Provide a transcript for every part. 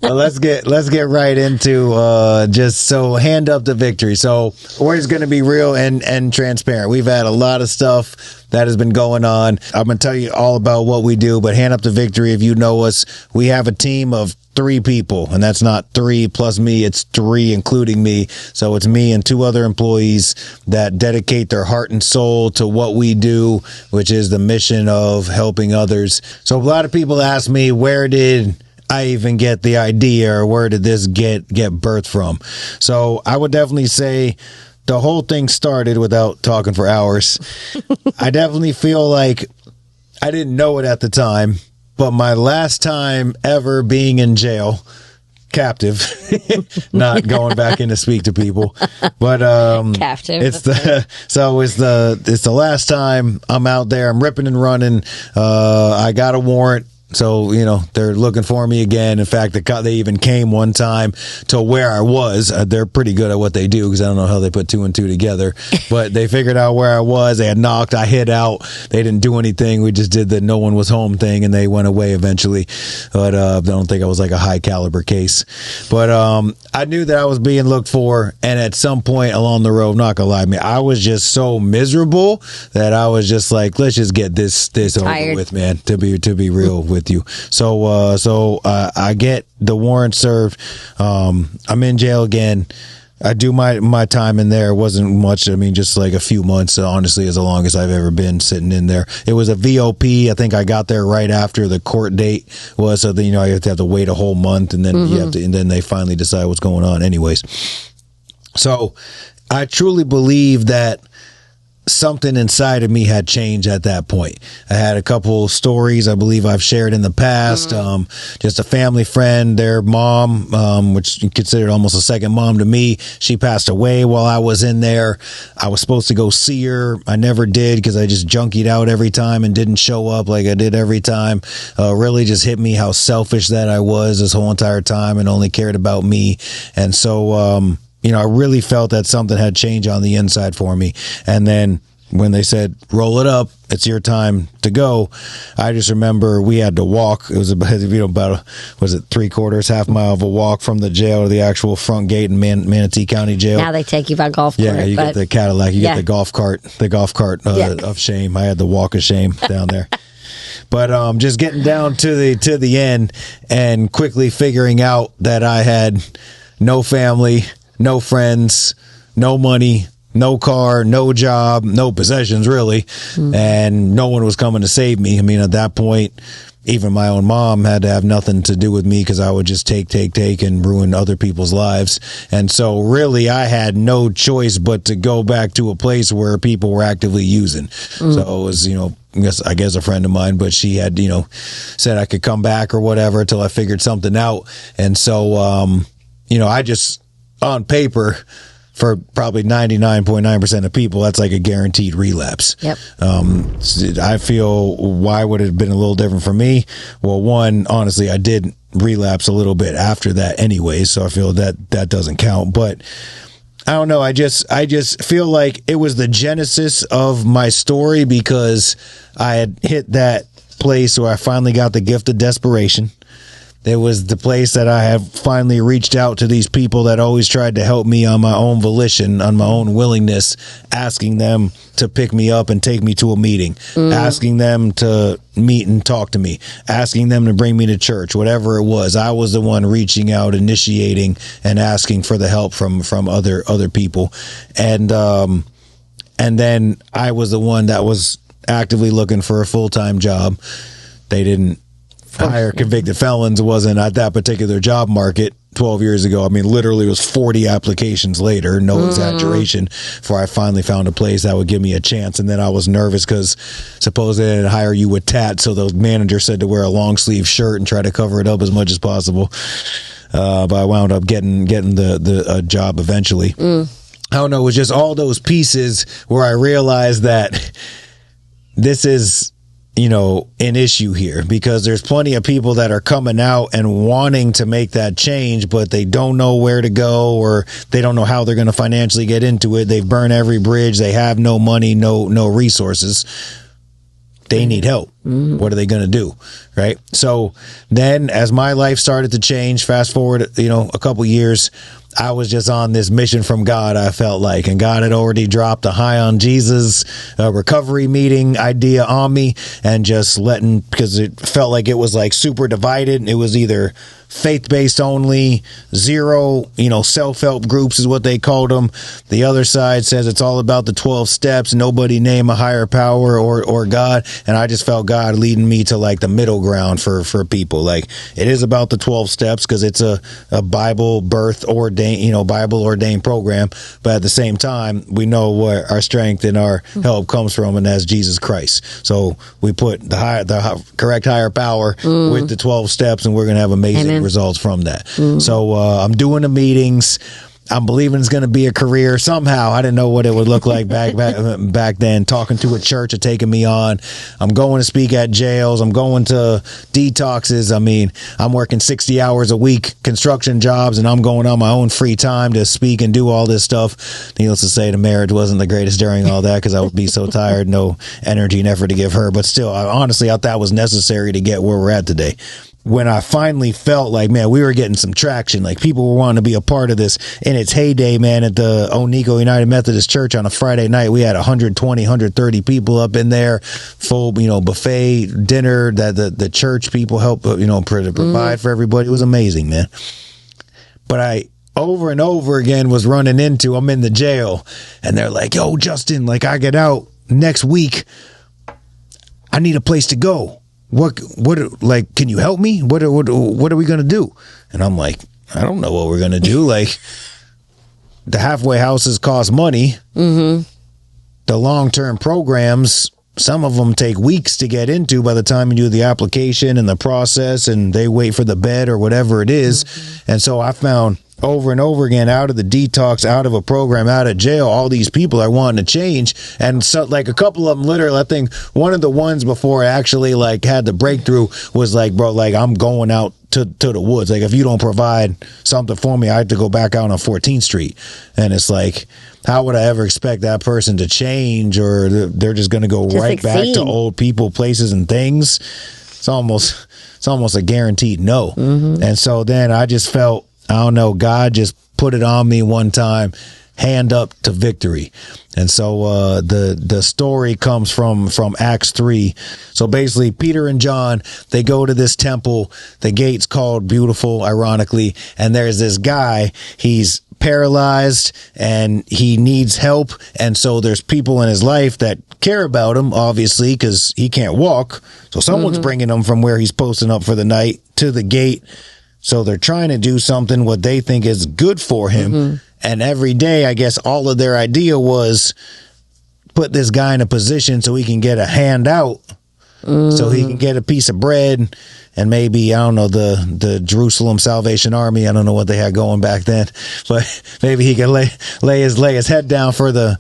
Well, let's get right into just so hand up the victory. So we're just going to be real and transparent. We've had a lot of stuff that has been going on. I'm going to tell you all about what we do, but hand up the victory. If you know us, we have a team of 3 people, and that's not 3 plus me. It's 3 including me. So it's me and 2 other employees that dedicate their heart and soul to what we do, which is the mission of helping others. So a lot of people ask me, where did I even get the idea, or where did this get birthed from? So I would definitely say the whole thing started, without talking for hours. I definitely feel like I didn't know it at the time, but my last time ever being in jail, captive, not going back in to speak to people, but captive. It's the last time I'm out there. I'm ripping and running. I got a warrant. So, they're looking for me again. In fact, they even came one time to where I was. They're pretty good at what they do, because I don't know how they put 2 and 2 together. But they figured out where I was. They had knocked. I hid out. They didn't do anything. We just did the no one was home thing, and they went away eventually. But I don't think I was like a high caliber case. But I knew that I was being looked for. And at some point along the road, not gonna lie to me, I was just so miserable that I was just like, let's just get this over with, man, to be real with you. So I get the warrant served. I'm in jail again. I do my time in there. It wasn't much. I mean, just like a few months, honestly, as long as I've ever been sitting in there. It was a VOP. I think I got there right after the court date was. So then, you have to wait a whole month, and then and then they finally decide what's going on anyways. So I truly believe that something inside of me had changed at that point. I had a couple stories I believe I've shared in the past. Just a family friend, their mom, which you considered almost a second mom to me, she passed away while I was in there. I was supposed to go see her. I never did, because I just junkied out every time and didn't show up like I did every time. Really just hit me how selfish that I was this whole entire time and only cared about me. And so I really felt that something had changed on the inside for me. And then when they said, roll it up, it's your time to go, I just remember we had to walk. It was about 3/4, half mile of a walk from the jail to the actual front gate in Manatee County Jail. Now they take you by golf cart. Yeah, you get the Cadillac, you get the golf cart of shame. I had the walk of shame down there. But just getting down to the end and quickly figuring out that I had no family, no friends, no money, no car, no job, no possessions really, and no one was coming to save me. I mean, at that point, even my own mom had to have nothing to do with me, because I would just take and ruin other people's lives. And so really I had no choice but to go back to a place where people were actively using. So it was, I guess a friend of mine, but she had, said I could come back or whatever until I figured something out. And so, I just, on paper, for probably 99.9% of people, that's like a guaranteed relapse. Yep. I feel, why would it have been a little different for me? Well, one, honestly, I did relapse a little bit after that anyway, so I feel that doesn't count. But I don't know. I just feel like it was the genesis of my story, because I had hit that place where I finally got the gift of desperation. It was the place that I have finally reached out to these people that always tried to help me on my own volition, on my own willingness, asking them to pick me up and take me to a meeting, asking them to meet and talk to me, asking them to bring me to church, whatever it was. I was the one reaching out, initiating, and asking for the help from other people. And then I was the one that was actively looking for a full-time job. They didn't hire convicted felons. It wasn't at that particular job market 12 years ago. I mean, literally it was 40 applications later, no exaggeration, before I finally found a place that would give me a chance. And then I was nervous because suppose they didn't hire you with tats, so the manager said to wear a long sleeve shirt and try to cover it up as much as possible. But I wound up getting the job eventually. I don't know, it was just all those pieces where I realized that this is, an issue here, because there's plenty of people that are coming out and wanting to make that change, but they don't know where to go, or they don't know how they're going to financially get into it. They've burned every bridge. They have no money, no resources. They need help. What are they going to do? Right. So then as my life started to change, fast forward, a couple years, I was just on this mission from God, I felt like, and God had already dropped a High on Jesus recovery meeting idea on me, and just because it felt like it was like super divided. It was either faith-based only, zero, self-help groups is what they called them. The other side says it's all about the 12 steps, nobody name a higher power or God. And I just felt God leading me to like the middle ground for people. Like, it is about the 12 steps because it's a Bible Bible ordained program. But at the same time, we know where our strength and our help comes from, and that's Jesus Christ. So we put the correct higher power with the 12 steps, and we're going to have amazing results from that. So I'm doing the meetings. I'm believing it's going to be a career somehow. I didn't know what it would look like back then. Talking to a church are taking me on. I'm going to speak at jails. I'm going to detoxes. I mean, I'm working 60 hours a week, construction jobs, and I'm going on my own free time to speak and do all this stuff. Needless to say, the marriage wasn't the greatest during all that because I would be so tired, no energy and effort to give her. But still, I thought that was necessary to get where we're at today. When I finally felt like, man, we were getting some traction, like people were wanting to be a part of this in its heyday, man, at the Onico United Methodist Church on a Friday night, we had 120, 130 people up in there, full, buffet dinner that the church people helped, provide for everybody. It was amazing, man. But I over and over again was running into, I'm in the jail, and they're like, yo, Justin, like, I get out next week. I need a place to go. What, like, can you help me? What are we going to do? And I'm like, I don't know what we're going to do. Like, the halfway houses cost money. The long-term programs, some of them take weeks to get into by the time you do the application and the process, and they wait for the bed or whatever it is. And so I found over and over again, out of the detox, out of a program, out of jail, all these people are wanting to change. And so, like, a couple of them, literally, I think one of the ones before I actually like had the breakthrough was like, bro, like, I'm going out to the woods. Like, if you don't provide something for me, I have to go back out on 14th Street. And it's like, how would I ever expect that person to change, or they're just going to go right back to old people, places, and things? It's almost a guaranteed no. And so then I just felt, I don't know, God just put it on me one time, hand up to victory. And so the story comes from Acts 3. So basically, Peter and John, they go to this temple. The gate's called Beautiful, ironically. And there's this guy, he's paralyzed and he needs help. And so there's people in his life that care about him, obviously, because he can't walk. So someone's bringing him from where he's posting up for the night to the gate. So they're trying to do something what they think is good for him. And every day, I guess all of their idea was put this guy in a position so he can get a handout, so he can get a piece of bread, and maybe, I don't know, the Jerusalem Salvation Army, I don't know what they had going back then, but maybe he could lay his head down for the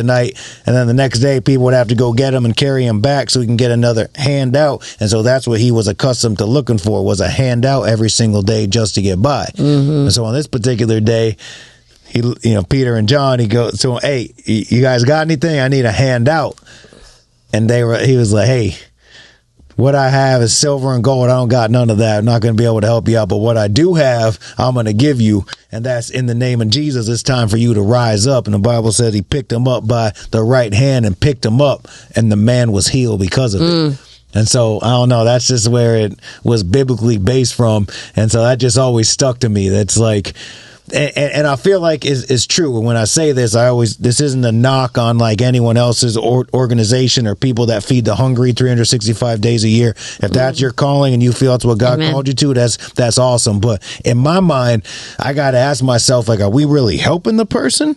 night, and then the next day people would have to go get him and carry him back so he can get another handout. And so that's what he was accustomed to looking for, was a handout every single day just to get by. And so on this particular day, Peter and John, he goes to him, hey, you guys got anything? I need a handout. And he was like, hey, what I have is silver and gold. I don't got none of that. I'm not going to be able to help you out. But what I do have, I'm going to give you. And that's in the name of Jesus. It's time for you to rise up. And the Bible says he picked him up by the right hand and picked him up. And the man was healed because of it. And so, I don't know, that's just where it was biblically based from. And so that just always stuck to me. That's like, and I feel like it's true. When I say this, this isn't a knock on like anyone else's organization or people that feed the hungry 365 days a year. If that's your calling and you feel that's what God called you to, that's awesome. But in my mind, I got to ask myself, like, are we really helping the person?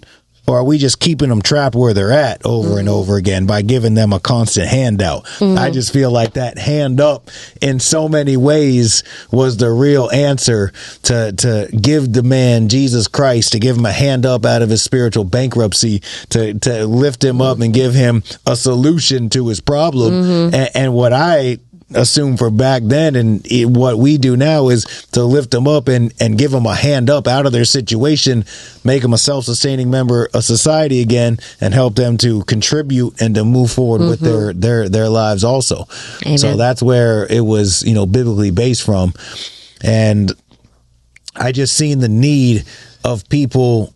Or are we just keeping them trapped where they're at over and over again by giving them a constant handout? I just feel like that hand up in so many ways was the real answer to give the man Jesus Christ, to give him a hand up out of his spiritual bankruptcy, to lift him up and give him a solution to his problem. And what I assume for back then. And what we do now is to lift them up and give them a hand up out of their situation, make them a self-sustaining member of society again, and help them to contribute and to move forward with their lives also. Amen. So that's where it was, biblically based from. And I just seen the need of people.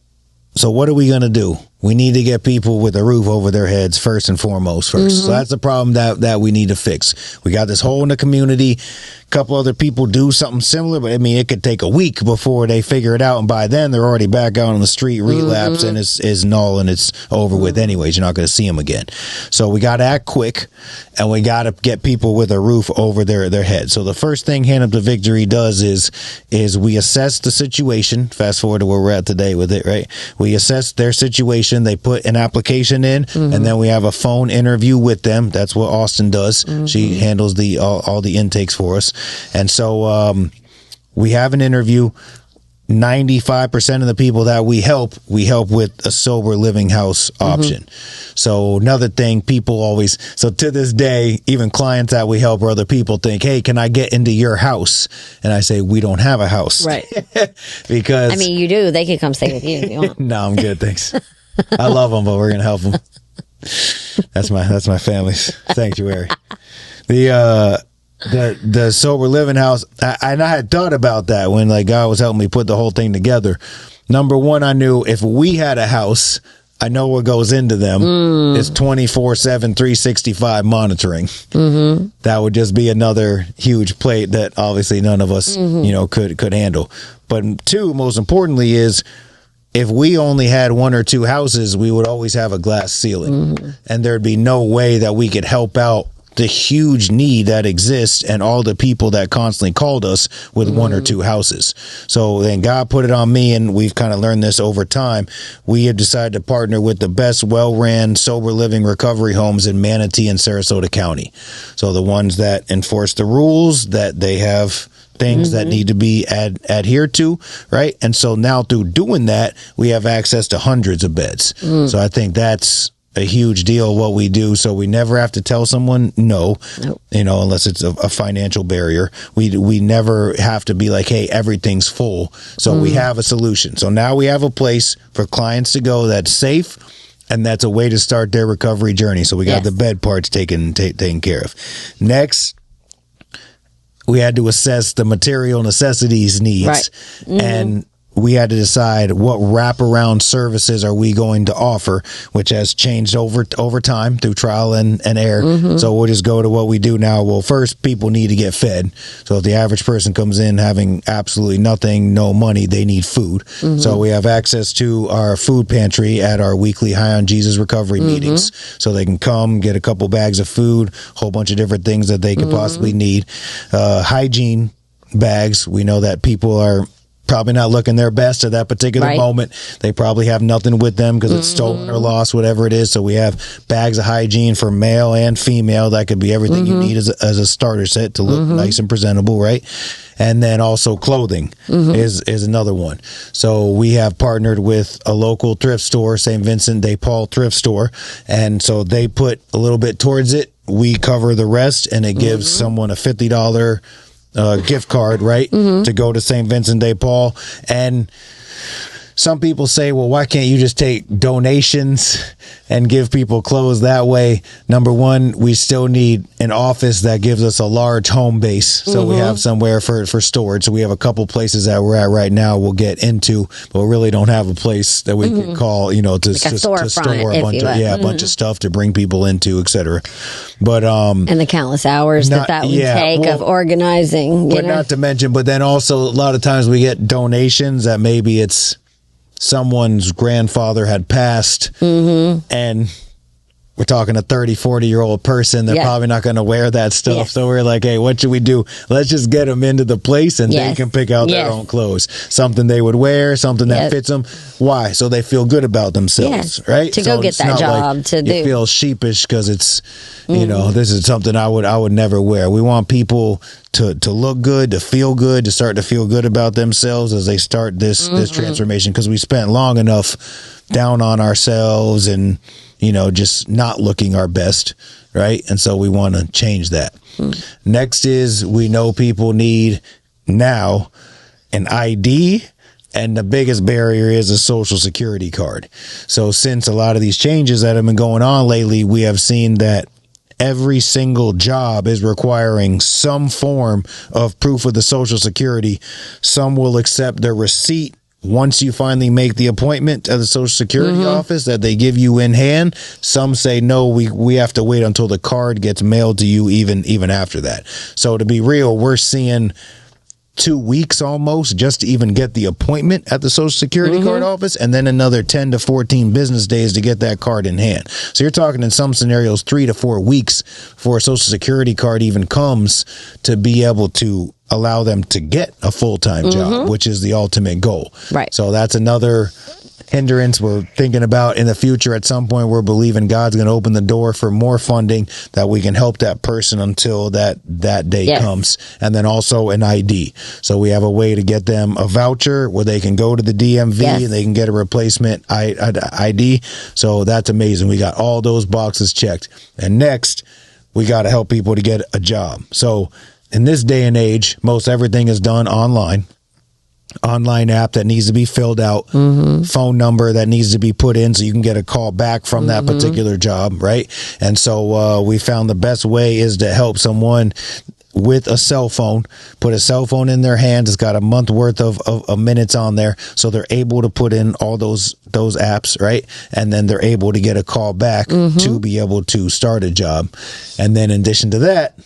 So what are we going to do? We need to get people with a roof over their heads first and foremost. So that's the problem that we need to fix. We got this hole in the community. A couple other people do something similar, but I mean, it could take a week before they figure it out. And by then they're already back out on the street, relapse, and it's null and it's over with anyways. You're not going to see them again. So we got to act quick, and we got to get people with a roof over their head. So the first thing Hand Up to Victory does is we assess the situation. Fast forward to where we're at today with it, right? We assess their situation. They put an application in, and then we have a phone interview with them. That's what Austyn does. She handles all the intakes for us. And so we have an interview. 95% of the people that we help with a sober living house option. So another thing, so to this day, even clients that we help or other people think, hey, can I get into your house? And I say, we don't have a house. Right. Because I mean, you do. They could come stay with you if you want. No, I'm good. Thanks. I love them, but we're going to help them. That's my family's sanctuary. The sober living house, I had thought about that when God was helping me put the whole thing together. Number one, I knew if we had a house, I know what goes into them. It's 24/7, 365 monitoring. That would just be another huge plate that obviously none of us, could handle. But two, most importantly, is if we only had one or two houses, we would always have a glass ceiling, and there'd be no way that we could help out the huge need that exists and all the people that constantly called us with one or two houses. So then God put it on me, and we've kind of learned this over time. We have decided to partner with the best well-ran sober living recovery homes in Manatee and Sarasota County. So the ones that enforce the rules, that they have things that need to be adhered to, right? And so now through doing that, we have access to hundreds of beds. So I think that's a huge deal what we do. So we never have to tell someone no, unless it's a financial barrier. We never have to be like, hey, everything's full. So we have a solution. So now we have a place for clients to go that's safe, and that's a way to start their recovery journey. So we got the bed parts taken care of. Next, we had to assess the material necessities needs, right. And we had to decide what wraparound services are we going to offer, which has changed over time through trial and error. So we'll just go to what we do now. Well, first, people need to get fed. So if the average person comes in having absolutely nothing, no money, they need food. So we have access to our food pantry at our weekly High on Jesus recovery meetings. So they can come, get a couple bags of food, a whole bunch of different things that they could possibly need. Hygiene bags. We know that people are probably not looking their best at that particular moment. They probably have nothing with them because it's stolen or lost, whatever it is. So we have bags of hygiene for male and female. That could be everything you need as a starter set to look nice and presentable, right? And then also clothing is another one. So we have partnered with a local thrift store, St. Vincent de Paul thrift store. And so they put a little bit towards it. We cover the rest, and it gives someone a $50 gift card, right, to go to St. Vincent de Paul. And some people say, well, why can't you just take donations and give people clothes that way? Number one, we still need an office that gives us a large home base. So we have somewhere for storage. So we have a couple places that we're at right now we'll get into, but we really don't have a place that we can call, to store a bunch of stuff to bring people into, etc. But and the countless hours that would take of organizing. But not to mention, but then also a lot of times we get donations that maybe it's someone's grandfather had passed, and we're talking a 30, 40-year-old person. They're probably not going to wear that stuff. So we're like, hey, what should we do? Let's just get them into the place, and they can pick out their own clothes. Something they would wear, something that fits them. Why? So they feel good about themselves, right? To go get that job to do. You feel sheepish because it's, this is something I would never wear. We want people to look good, to feel good, to start to feel good about themselves as they start this transformation, because we spent long enough down on ourselves and, just not looking our best, right? And so we want to change that. Next is we know people need now an ID, and the biggest barrier is a social security card. So since a lot of these changes that have been going on lately, we have seen that every single job is requiring some form of proof of the social security. Some will accept the receipt once you finally make the appointment at the Social Security office that they give you in hand. Some say, no, we have to wait until the card gets mailed to you even after that. So to be real, we're seeing 2 weeks almost just to even get the appointment at the Social Security card office, and then another 10 to 14 business days to get that card in hand. So you're talking in some scenarios 3 to 4 weeks before a Social Security card even comes to be able to allow them to get a full-time job, which is the ultimate goal. Right. So that's another hindrance we're thinking about in the future. At some point, we're believing God's going to open the door for more funding that we can help that person until that day comes. And then also an ID. So we have a way to get them a voucher where they can go to the DMV and they can get a replacement ID. So that's amazing. We got all those boxes checked. And next, we got to help people to get a job. So in this day and age, most everything is done online. Online app that needs to be filled out, phone number that needs to be put in so you can get a call back from that particular job, right? And so we found the best way is to help someone with a cell phone, put a cell phone in their hands. It's got a month worth of minutes on there, so they're able to put in all those apps, right? And then they're able to get a call back to be able to start a job. And then in addition to that,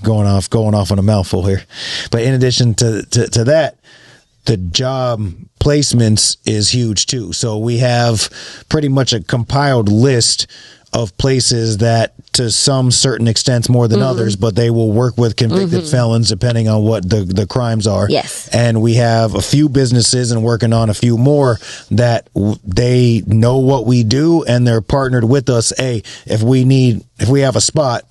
going off on a mouthful here. But in addition to that, the job placements is huge too. So we have pretty much a compiled list of places that to some certain extents more than others, but they will work with convicted felons depending on what the crimes are. Yes. And we have a few businesses and working on a few more that they know what we do and they're partnered with us. Hey, if we have a spot,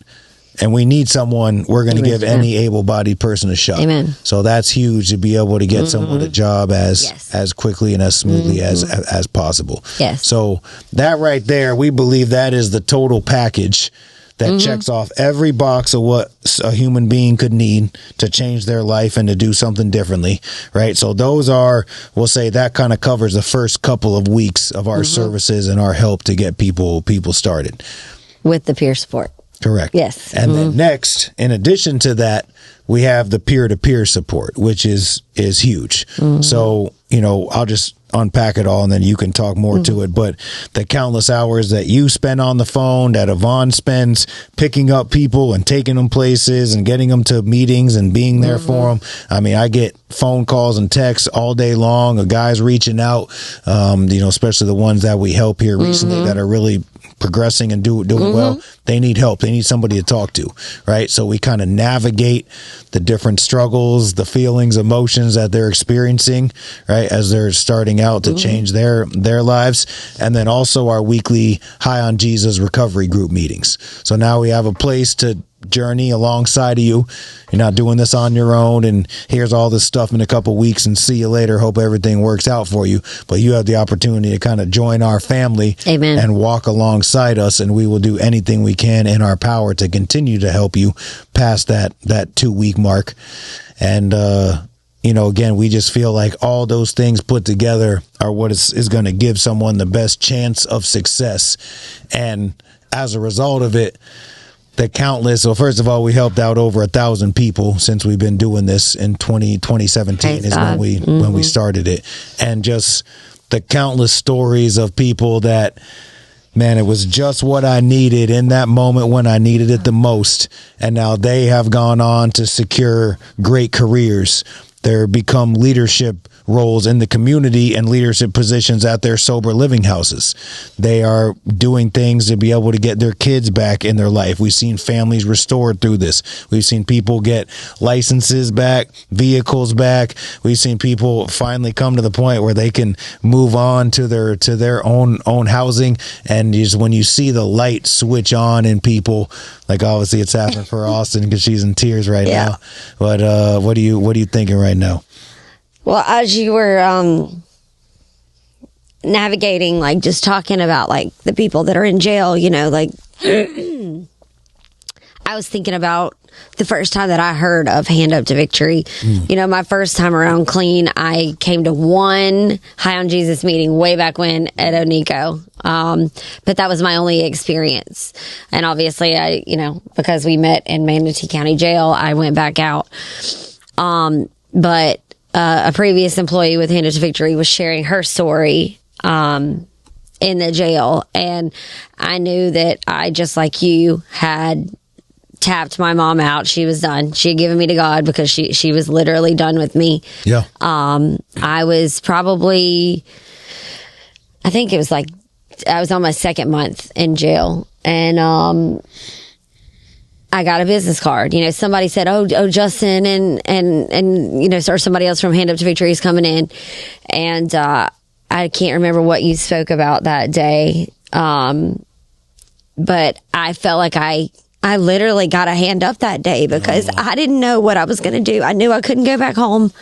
and we need someone, we're going to give any able-bodied person a shot. Amen. So that's huge to be able to get someone a job as quickly and as smoothly as possible. Yes. So that right there, we believe that is the total package that checks off every box of what a human being could need to change their life and to do something differently, right? So those are, we'll say that kind of covers the first couple of weeks of our services and our help to get people started. With the peer support. Correct. Yes. And then next, in addition to that, we have the peer-to-peer support, which is huge. So, I'll just unpack it all and then you can talk more to it. But the countless hours that you spend on the phone, that Yvonne spends picking up people and taking them places and getting them to meetings and being there for them. I mean, I get phone calls and texts all day long of guys reaching out, especially the ones that we help here recently that are really progressing and doing well. They need help. They need somebody to talk to, right? So we kind of navigate the different struggles, the feelings, emotions that they're experiencing, right, as they're starting out to change their lives. And then also our weekly High on Jesus recovery group meetings. So now we have a place to journey alongside of you. You're not doing this on your own and here's all this stuff in a couple weeks and see you later. Hope everything works out for you. But you have the opportunity to kind of join our family and walk alongside us, and we will do anything we can in our power to continue to help you past that 2-week mark. And again, we just feel like all those things put together are what is going to give someone the best chance of success. And as a result of it, so first of all, we helped out over 1,000 people since we've been doing this in 2017 Praise is God. When we started it. And just the countless stories of people that, man, it was just what I needed in that moment when I needed it the most. And now they have gone on to secure great careers. They're become leadership roles in the community and leadership positions at their sober living houses. They are doing things to be able to get their kids back in their life. We've seen families restored through this. We've seen people get licenses back, vehicles back. We've seen people finally come to the point where they can move on to their own housing. And just when you see the light switch on in people, like obviously it's happening for Austyn because she's in tears right now. But what are you thinking right now? Well, as you were navigating, like just talking about like the people that are in jail, you know, like I was thinking about the first time that I heard of Hand Up to Victory. You know, my first time around clean, I came to one High on Jesus meeting way back when at Onico. But that was my only experience. And obviously I, you know, because we met in Manatee County Jail, I went back out. But a previous employee with Hand Up to Victory was sharing her story in the jail, and I knew that I, just like you, had tapped my mom out. She was done. She had given me to God because she was literally done with me. Yeah. I was probably, I think it was like, I was on my second month in jail, and I got a business card. You know, somebody said, oh, Justin and you know, or somebody else from Hand Up to Victory is coming in. And I can't remember what you spoke about that day. But I felt like I literally got a hand up that day because I didn't know what I was going to do. I knew I couldn't go back home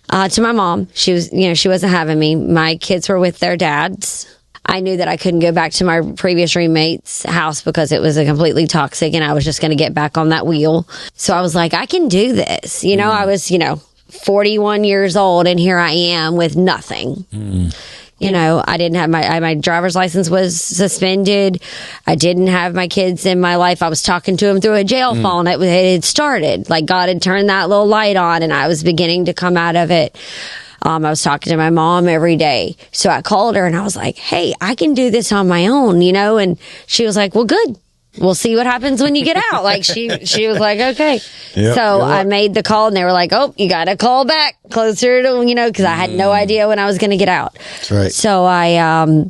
to my mom. She was, you know, she wasn't having me. My kids were with their dads. I knew that I couldn't go back to my previous roommate's house because it was a completely toxic, and I was just going to get back on that wheel. So I was like, I can do this. You know, I was, you know, 41 years old, and here I am with nothing. You know, I didn't have my driver's license was suspended. I didn't have my kids in my life. I was talking to them through a jail phone. It had started. Like, God had turned that little light on, and I was beginning to come out of it. I was talking to my mom every day. So I called her and I was like, hey, I can do this on my own, you know? And she was like, well, good. We'll see what happens when you get out. Like, she was like, okay. Yep, so I made the call, and they were like, oh, you got to call back closer to, you know, because I had no idea when I was going to get out. That's right. So I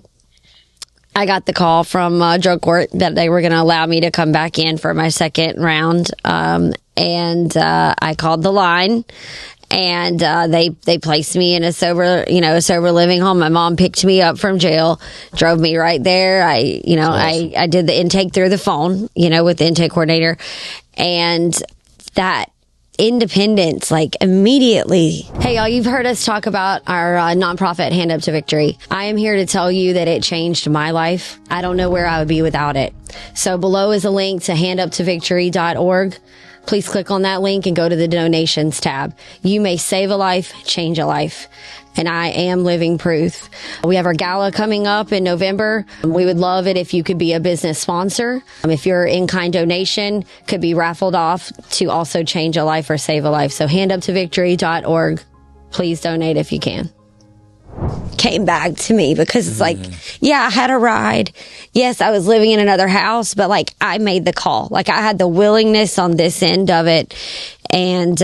got the call from drug court that they were going to allow me to come back in for my second round. And I called the line. And they placed me in a sober living home. My mom picked me up from jail, drove me right there. I did the intake through the phone, you know, with the intake coordinator, and that independence, like, immediately. Hey, y'all, you've heard us talk about our nonprofit Hand Up to Victory. I am here to tell you that it changed my life. I don't know where I would be without it. So below is a link to handuptovictory.org. Please click on that link and go to the donations tab. You may save a life, change a life. And I am living proof. We have our gala coming up in November. We would love it if you could be a business sponsor. If your in-kind donation could be raffled off to also change a life or save a life. So handuptovictory.org. Please donate if you can. Came back to me because it's like, yeah, I had a ride. Yes, I was living in another house, but like, I made the call. Like, I had the willingness on this end of it. And,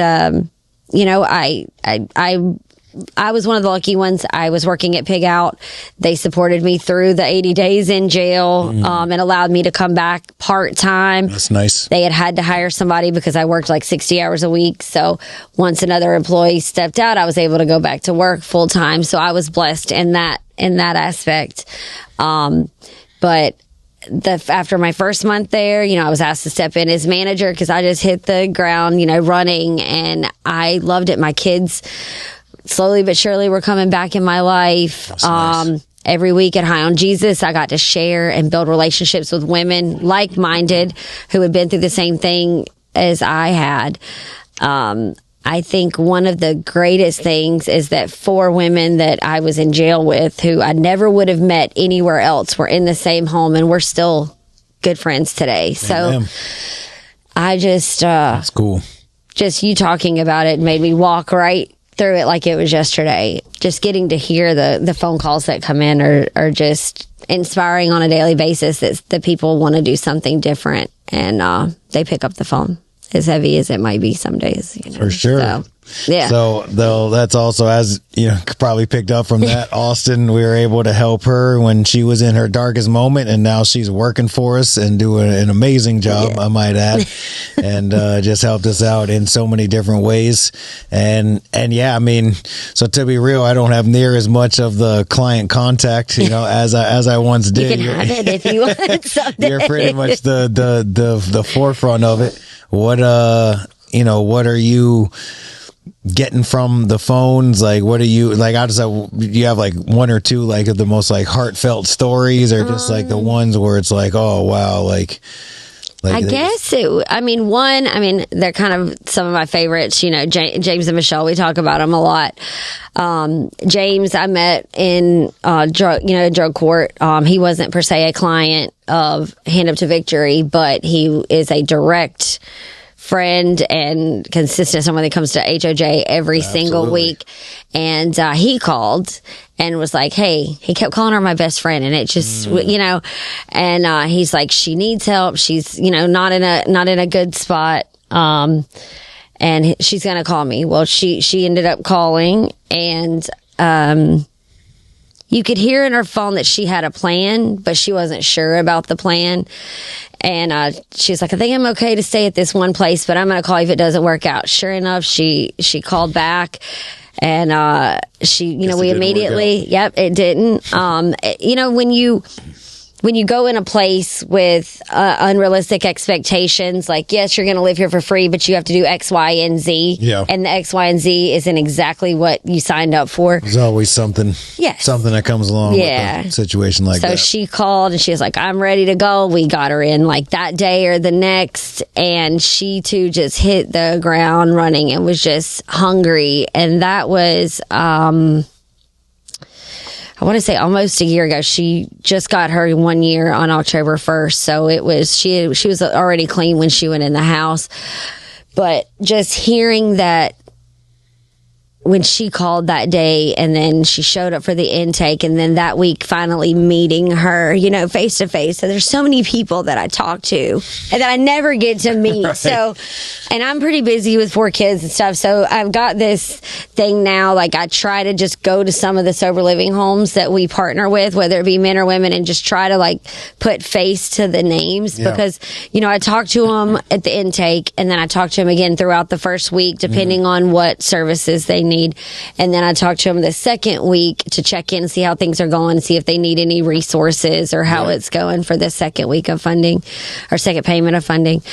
you know, I was one of the lucky ones. I was working at Pig Out. They supported me through the 80 days in jail, and allowed me to come back part-time. That's nice. They had to hire somebody because I worked like 60 hours a week. So once another employee stepped out, I was able to go back to work full-time. So I was blessed in that aspect. But after my first month there, you know, I was asked to step in as manager because I just hit the ground, you know, running, and I loved it. My kids slowly but surely were coming back in my life. Nice. Every week at High on Jesus, I got to share and build relationships with women like-minded who had been through the same thing as I had. I think one of the greatest things is that 4 women that I was in jail with who I never would have met anywhere else were in the same home, and we're still good friends today. So I just, that's cool. Just you talking about it made me walk right through it like it was yesterday. Just getting to hear the phone calls that come in are just inspiring on a daily basis, that the people want to do something different, and they pick up the phone, as heavy as it might be some days. You know? For sure. So, yeah. So, though, that's also, as you know, probably picked up from that, Austyn, we were able to help her when she was in her darkest moment, and now she's working for us and doing an amazing job, I might add, and just helped us out in so many different ways. And yeah, I mean, so to be real, I don't have near as much of the client contact, you know, as I once did. You can have it if you want someday. You're pretty much the forefront of it. What what are you getting from the phones? Like, what are you like? I just you have like one or two like of the most like heartfelt stories, or just like the ones where it's like, oh wow, like I guess they're kind of some of my favorites. You know, James and Michelle, we talk about them a lot. James, I met in drug court. He wasn't per se a client of Hand Up to Victory, but he is a direct friend and consistent someone that comes to HOJ every single week. And he called and was like, hey, he kept calling her my best friend, and it just and he's like, she needs help, she's not in a good spot, and she's gonna call me. Well, she ended up calling, and you could hear in her phone that she had a plan, but she wasn't sure about the plan. And she's like, I think I'm okay to stay at this one place, but I'm going to call you if it doesn't work out. Sure enough, she called back, and we immediately, it didn't. When you go in a place with unrealistic expectations, like, yes, you're going to live here for free, but you have to do X, Y, and Z. Yeah. And the X, Y, and Z isn't exactly what you signed up for. There's always something that comes along with a situation like that. So she called and she was like, I'm ready to go. We got her in like that day or the next. And she too just hit the ground running and was just hungry. And that was, I want to say almost a year ago. She just got her 1 year on October 1st. So it was, she was already clean when she went in the house. But just hearing that when she called that day, and then she showed up for the intake, and then that week finally meeting her, face to face. So there's so many people that I talk to and that I never get to meet. Right. So, and I'm pretty busy with 4 kids and stuff. So I've got this thing now, like I try to just go to some of the sober living homes that we partner with, whether it be men or women, and just try to like put face to the names, because, I talk to them at the intake, and then I talk to them again throughout the first week, depending on what services they need. And then I talk to them the second week to check in and see how things are going, see if they need any resources or how it's going for the second week of funding or second payment of funding.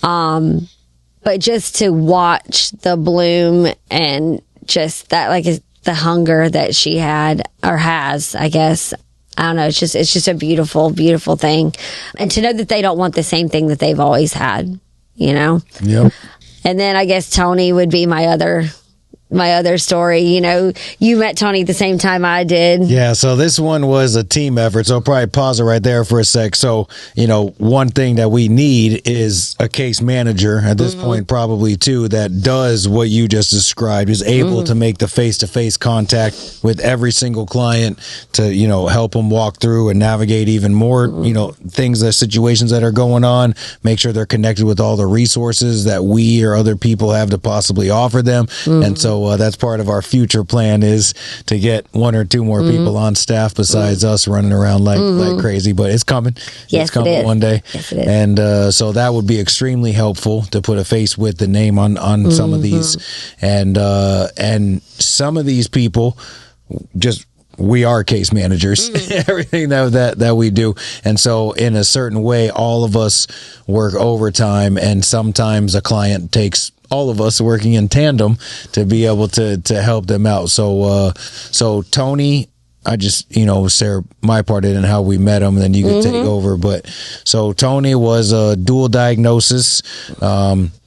But just to watch the bloom and just that, like, the hunger that she had or has, I guess. I don't know. It's just a beautiful, beautiful thing. And to know that they don't want the same thing that they've always had, Yep. And then I guess Tony would be my other story. You met Tony at the same time I did. Yeah, so this one was a team effort, so I'll probably pause it right there for a sec. So, one thing that we need is a case manager at this point, probably too, that does what you just described, is able to make the face-to-face contact with every single client to, help them walk through and navigate even more, things, the situations that are going on, make sure they're connected with all the resources that we or other people have to possibly offer them. And so that's part of our future plan, is to get 1 or 2 more people on staff besides us running around like crazy. But it's coming. Yes, it's coming one day. Yes, it is. And so that would be extremely helpful to put a face with the name on some of these. And some of these people we are case managers, everything that we do. And so in a certain way, all of us work overtime, and sometimes a client takes all of us working in tandem to be able to help them out. So Tony, I just, Sarah, my part in how we met him, and then you could take over. But so Tony was a dual diagnosis,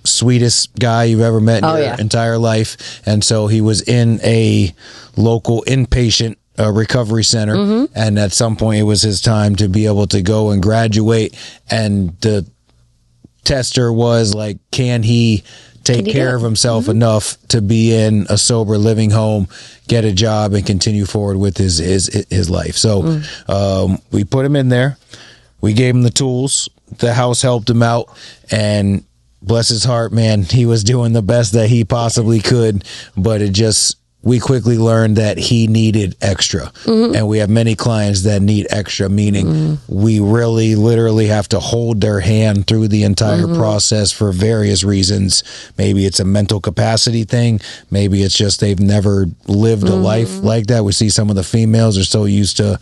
sweetest guy you've ever met in your entire life. And so he was in a local inpatient recovery center. And at some point it was his time to be able to go and graduate. And the tester was like, can he take care of himself enough to be in a sober living home, get a job, and continue forward with his life. So we put him in there. We gave him the tools. The house helped him out, and bless his heart, man, he was doing the best that he possibly could, but we quickly learned that he needed extra. And we have many clients that need extra, meaning we really literally have to hold their hand through the entire process for various reasons. Maybe it's a mental capacity thing. Maybe it's just they've never lived a life like that. We see some of the females are so used to,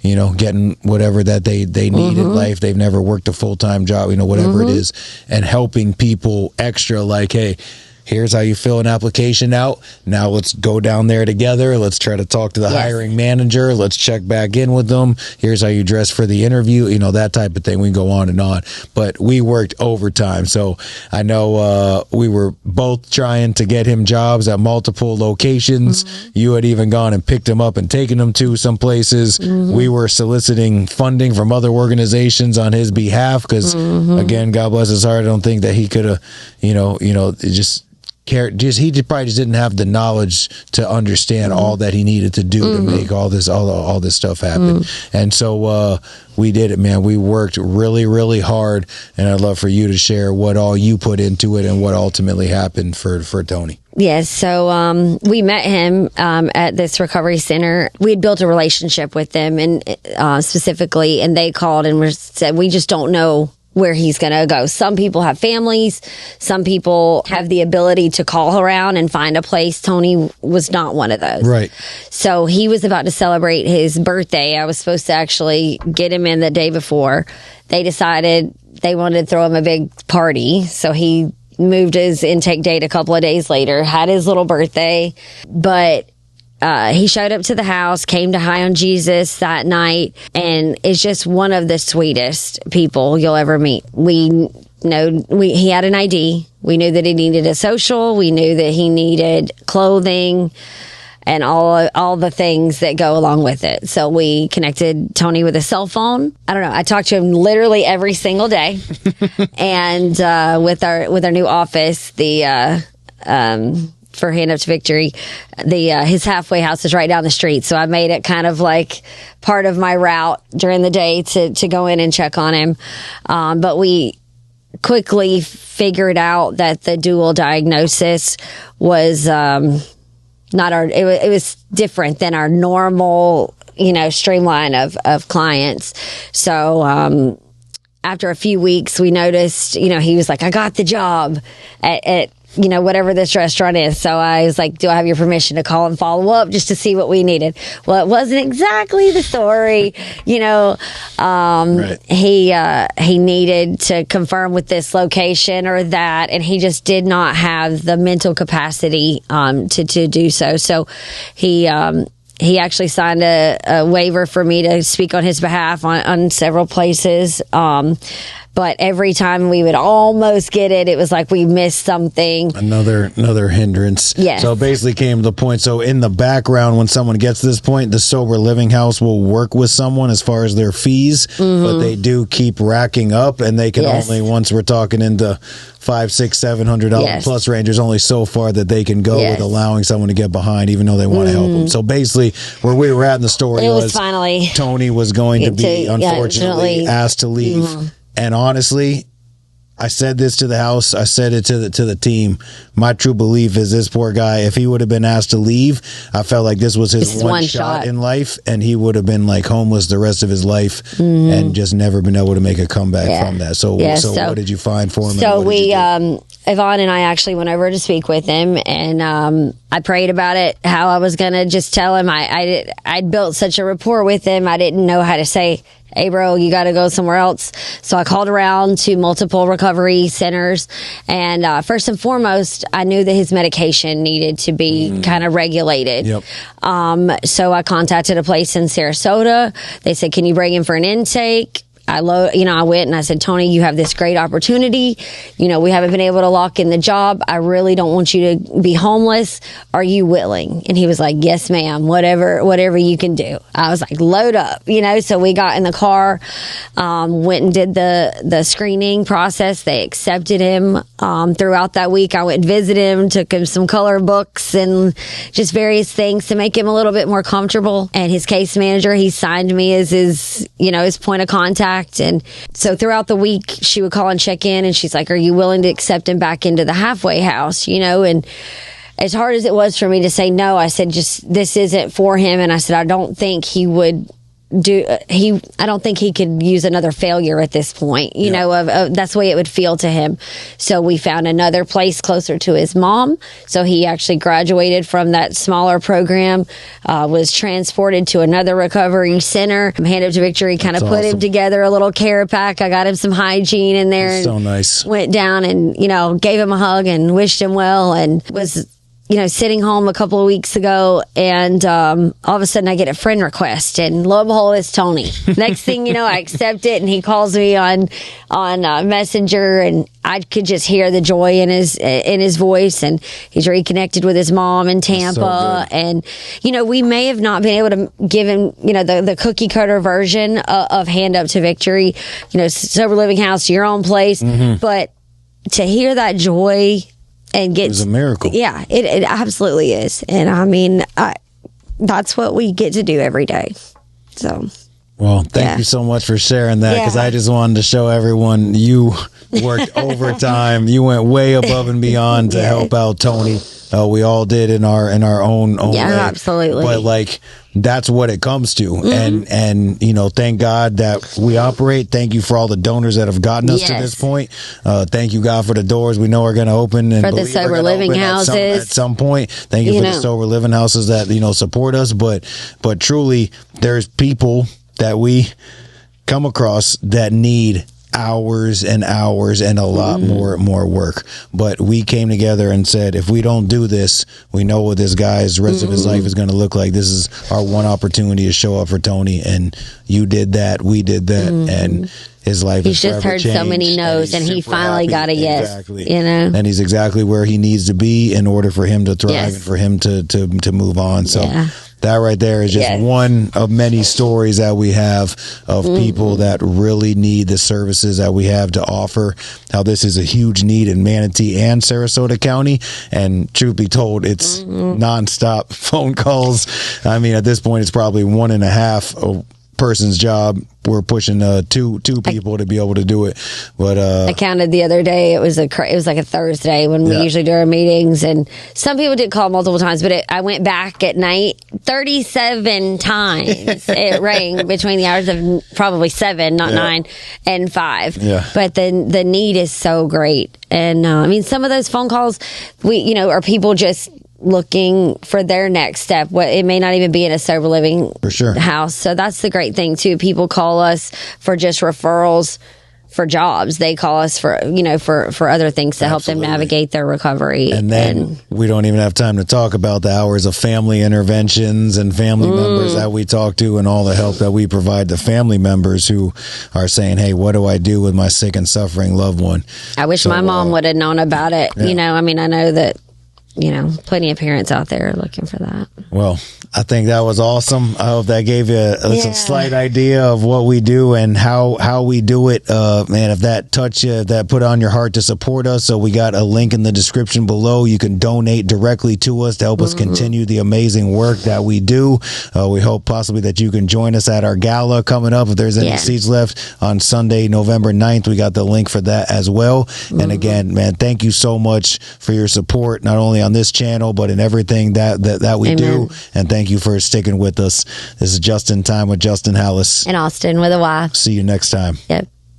getting whatever that they need in life. They've never worked a full-time job, whatever it is, and helping people extra, like, hey, here's how you fill an application out. Now let's go down there together. Let's try to talk to the hiring manager. Let's check back in with them. Here's how you dress for the interview. You know, that type of thing. We can go on and on. But we worked overtime. So I know we were both trying to get him jobs at multiple locations. You had even gone and picked him up and taken him to some places. We were soliciting funding from other organizations on his behalf because, again, God bless his heart, I don't think that he could have, he probably just didn't have the knowledge to understand all that he needed to do to make all this stuff happen. And so we did it, man. We worked really, really hard, and I'd love for you to share what all you put into it and what ultimately happened for Tony. Yes, so we met him at this recovery center. We had built a relationship with them, and specifically, and they called and said, we just don't know where he's going to go. Some people have families. Some people have the ability to call around and find a place. Tony was not one of those. Right. So he was about to celebrate his birthday. I was supposed to actually get him in the day before. They decided they wanted to throw him a big party. So he moved his intake date a couple of days later, had his little birthday, but he showed up to the house, came to High on Jesus that night, and is just one of the sweetest people you'll ever meet. He had an ID. We knew that he needed a social. We knew that he needed clothing and all the things that go along with it. So we connected Tony with a cell phone. I don't know. I talked to him literally every single day. And with our new office, for Hand Up to Victory, his halfway house is right down the street. So I made it kind of like part of my route during the day to go in and check on him. But we quickly figured out that the dual diagnosis was it was different than our normal, streamline of clients. So after a few weeks, we noticed, he was like, I got the job at whatever this restaurant is. So I was like, do I have your permission to call and follow up just to see what we needed? Well, it wasn't exactly the story, right. He needed to confirm with this location or that, and he just did not have the mental capacity, to do so. So he actually signed a waiver for me to speak on his behalf on several places. But every time we would almost get it, it was like we missed something. Another hindrance. Yes. So it basically came to the point. So in the background, when someone gets to this point, the sober living house will work with someone as far as their fees, but they do keep racking up, and they can only, once we're talking into $500, $600, $700 plus range, there's only so far that they can go with allowing someone to get behind, even though they want to help them. So basically, where we were at in the story was finally Tony was going to be, unfortunately, asked to leave. And honestly, I said this to the house. I said it to the team. My true belief is this poor guy, if he would have been asked to leave, I felt like this was his one shot in life, and he would have been like homeless the rest of his life and just never been able to make a comeback from that. So what did you find for him? So Yvonne and I actually went over to speak with him, and I prayed about it, how I was going to just tell him. I'd built such a rapport with him. I didn't know how to say, hey, bro, you got to go somewhere else. So I called around to multiple recovery centers. And first and foremost, I knew that his medication needed to be kind of regulated. Yep. So I contacted a place in Sarasota. They said, can you bring him for an intake? I went and I said, Tony, you have this great opportunity. We haven't been able to lock in the job. I really don't want you to be homeless. Are you willing? And he was like, yes, ma'am, whatever you can do. I was like, load up, so we got in the car, went and did the screening process. They accepted him, throughout that week. I went and visited him, took him some color books and just various things to make him a little bit more comfortable. And his case manager, he signed me as his point of contact. And so throughout the week, she would call and check in, and she's like, are you willing to accept him back into the halfway house? And as hard as it was for me to say no, I said, just, this isn't for him. And I said, I don't think he would I don't think he could use another failure at this point, you know, that's the way it would feel to him. So we found another place closer to his mom. So he actually graduated from that smaller program, was transported to another recovery center. Hand Up to Victory kind of put him together a little care pack. I got him some hygiene in there. So nice. Went down and, you know, gave him a hug and wished him well, and was, you know, sitting home a couple of weeks ago, and all of a sudden I get a friend request, and lo and behold, it's Tony. Next thing you know, I accept it, and he calls me on Messenger, and I could just hear the joy in his voice, and he's reconnected with his mom in Tampa. So, and you know, we may have not been able to give him, you know, the cookie cutter version of Hand Up to Victory, you know, sober living house, your own place, but to hear that joy. And it was a miracle. Yeah, it absolutely is. And I mean, that's what we get to do every day. So, well, thank you so much for sharing that, because I just wanted to show everyone you worked overtime. You went way above and beyond to help out Tony. We all did in our own way. Absolutely. But like, that's what it comes to. And you know, thank God that we operate. Thank you for all the donors that have gotten us to this point. Thank you, God, for the doors we know are going to open, and for the sober living houses at some point. Thank you for the sober living houses that, you know, support us. But truly, there's people that we come across that need hours and hours and a lot more work. But we came together and said, if we don't do this, we know what this guy's rest of his life is going to look like. This is our one opportunity to show up for Tony, and you did that, we did that, and his life he's just heard changed, so many no's, and he finally got a yes. Exactly. You know, and he's exactly where he needs to be in order for him to thrive and for him to move on. So that right there is just one of many stories that we have of people that really need the services that we have to offer. How this is a huge need in Manatee and Sarasota County. And truth be told, it's nonstop phone calls. I mean, at this point, it's probably 1.5 person's job. We're pushing two people to be able to do it. But I counted the other day. It was like a Thursday when we usually do our meetings, and some people did call multiple times. But I went back at night 37 times. It rang between the hours of probably 7, not 9, and 5. Yeah. But then the need is so great, and I mean, some of those phone calls, are people just looking for their next step. It may not even be in a sober living house. So that's the great thing too. People call us for just referrals for jobs. They call us for other things to help them navigate their recovery. And then we don't even have time to talk about the hours of family interventions and family members that we talk to, and all the help that we provide to family members who are saying, hey, what do I do with my sick and suffering loved one? I wish my mom would have known about it. Yeah. I mean, I know that plenty of parents out there are looking for that. Well, I think that was awesome. I hope that gave you a slight idea of what we do and how we do it. Man, if that touched you, if that put on your heart to support us, so we got a link in the description below. You can donate directly to us to help us continue the amazing work that we do. We hope possibly that you can join us at our gala coming up. If there's any seats left on Sunday, November 9th, we got the link for that as well. And again, man, thank you so much for your support, not only on this channel, but in everything that we do. And thank you for sticking with us. This is Just in Time with Justin Hallis. And Austyn with a Y. See you next time. Yep.